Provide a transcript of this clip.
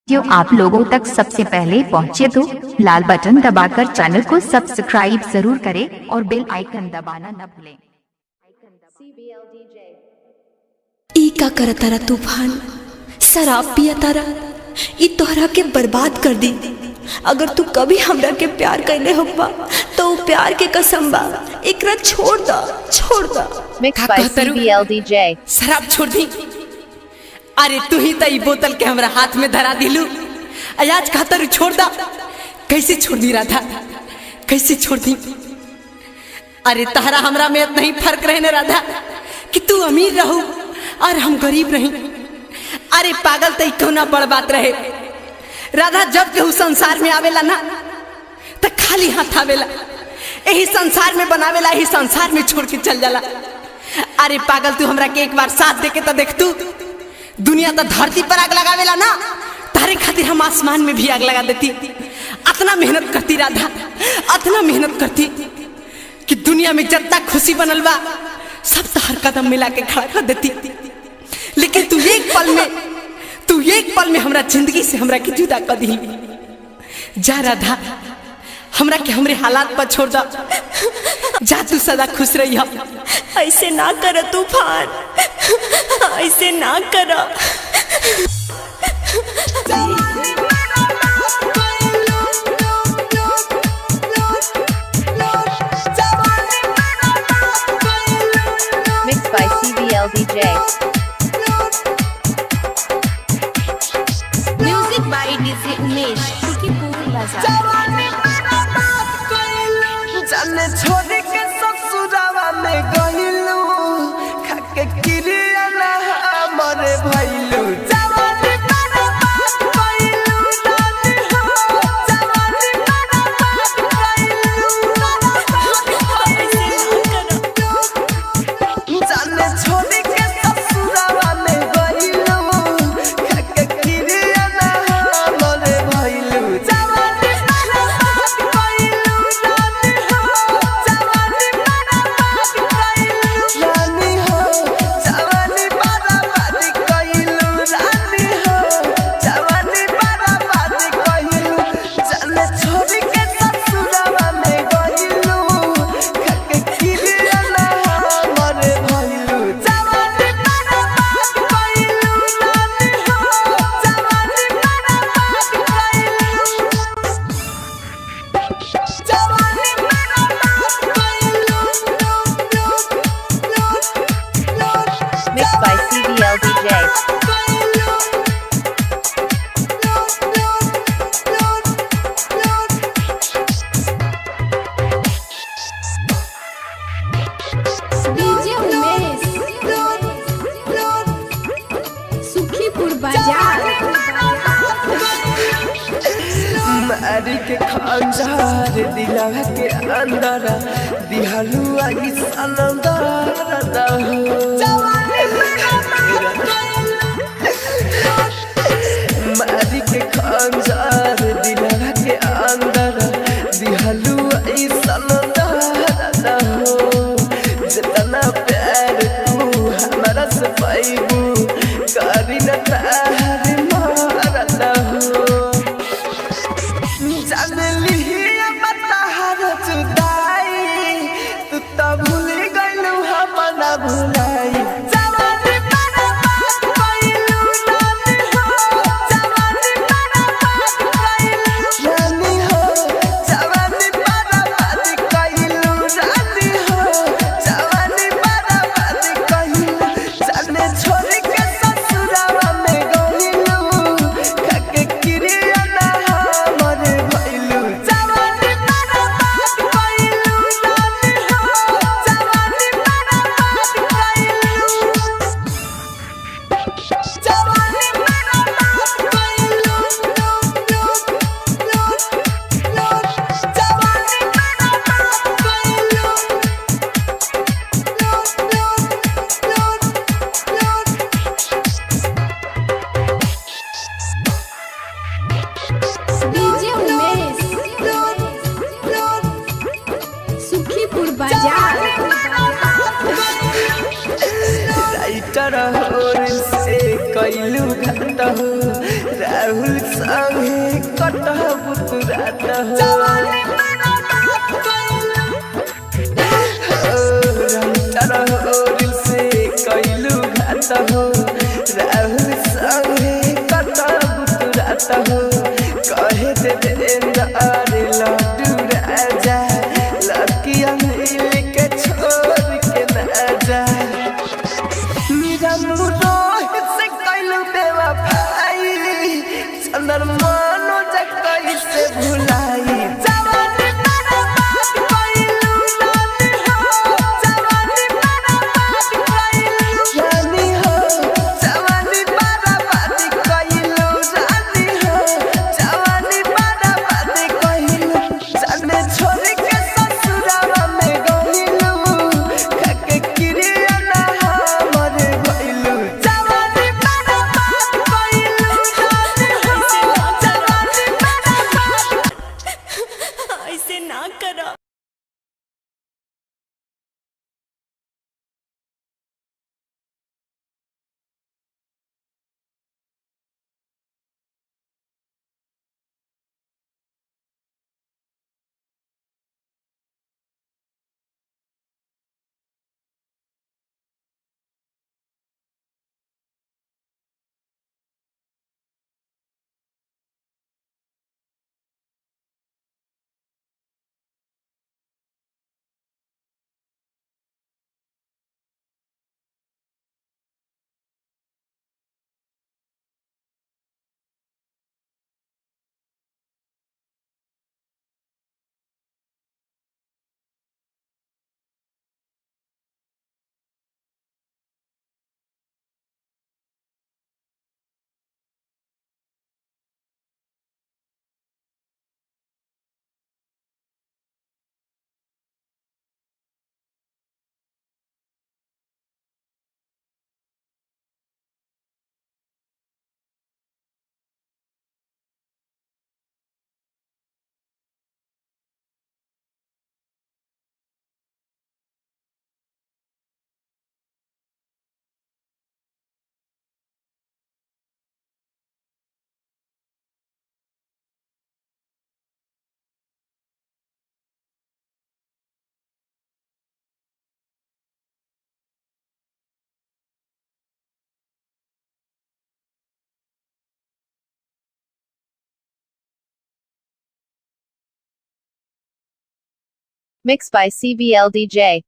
जो आप लोगों तक सबसे पहले पहुंचे तो लाल बटन दबाकर चैनल को सब्सक्राइब जरूर करें और बेल आइकन दबाना न भूलें। ई का कर तारा तूफान शराब पिया तारा ई तोहरा के बर्बाद कर दी। अगर तू कभी हमरा के प्यार कैले होबा तो वो प्यार के कसम बा एकरा छोड़ दा छोड़ दा। Mixed by CBLDJ। शराब छोड़ दी। अरे तू ही तो बोतल के हमरा हाथ में धरा दिलू। आज खातर छोड़ दा। कैसे छोड़ दी राधा, कैसे छोड़ दी। अरे तहरा हमरा में इतना ही फर्क रहे न राधा कि तू अमीर रहू और हम गरीब रही। अरे पागल तो कौना बड़ बात रहे राधा। जब केहू संसार में आवेला ना तो खाली हाथ आवेला, यही संसार में बनावेला, यही संसार में छोड़ के चल जाला। अरे पागल तू हमरा के एक बार साथ दे के तो देख, तू दुनिया तो धरती पर आग लगावेला ना, तारे खातिर हम आसमान में भी आग लगा देती। इतना मेहनत करती राधा, इतना मेहनत करती कि दुनिया में जितना खुशी बनल बा सब तो हर कदम मिला के खड़ा कर देती। लेकिन तू एक पल में हमरा जिंदगी से हमरा के जुदा कर दी। जा राधा, हमरा के हमरे हालात पर छोड़ दा। जा तू सदा खुश रही। ऐसे ना कर तूफान, ऐसे ना कर। Mixed by CBLDJ। Music by DJ Umesh, Sukhipur Bazar. जाने छोड़ के ससुरावा में गइलू, खाके किरिया ना हमरे भइलू। जवानी बर्बाद कइलू रानी हो, जवानी बर्बाद कइलू। जाने छोड़ के ससुरावा में गइलू, खाके किरिया ना हमरे भइलू। जवानी बर्बाद कइलू रानी हो, जवानी बर्बाद कइलू रानी हो, जवानी बर्बाद कइलू रानी हो, जवानी बर्बाद कइलू। जाने छोड़ के ससुरावा में गइलू, खाके किरिया ना हमरे भइलू। जवानी बर्बाद कइलू रानी हो, जवानी बर्बाद कइलू। जवानी बर्बाद कइलू। Mixed by CBLDJ। DJ Umesh, Sukhipur बाजार। मारी के खंजार दिला के अंदर दिहलू आई सनंदर दहू। मारी के खंजार दिला के अंदर दिहलू आई सनंदर दहू। जितना प्यार तू हमारा से पाइबू करी न तार मार दहू। जानली बताहर जुदाई, तू तो भूल गइलू हम ना भुलाई। जवानी बर्बाद कइलू रानी हो, जवानी बर्बाद कइलू रानी हो, जवानी बर्बाद कइलू रानी हो, जवानी बर्बाद कइलू। जाने छोड़ के ससुरावा में गइलू, खाके किरिया ना हमरे भइलू। जवानी बर्बाद कइलू रानी हो, जवानी बर्बाद कइलू। जवानी बर्बाद कइलू। जवानी डीजे उमेश, सुखीपुर बाजार। राइटर हो से कैलू घट हो, राहु राहुल संगे कटहब तू रात हो जवानी बर्बाद कइलू राहुल से कइलू घात हो राहुल संगे कटहब तू रात हो कहे दे देंदा अरे लड्डू राजा लकिया मिल के छोड़ के ना जा मेरा रोहित से कइलू बेवफाई चंद्रमानो जगई से भुलाई जवानी बर्बाद कइलू रानी हो जवानी बर्बाद कइलू रानी हो जवानी बर्बाद कइलू रानी हो जवानी बर्बाद कइलू जाने छोड़ के ससुरावा में गइलू खाके क्रिया ना हमर गइलू जवानी बर्बाद कइलू रानी हो जवानी बर्बाद ऐसे ना करो। Mixed by CBL DJ.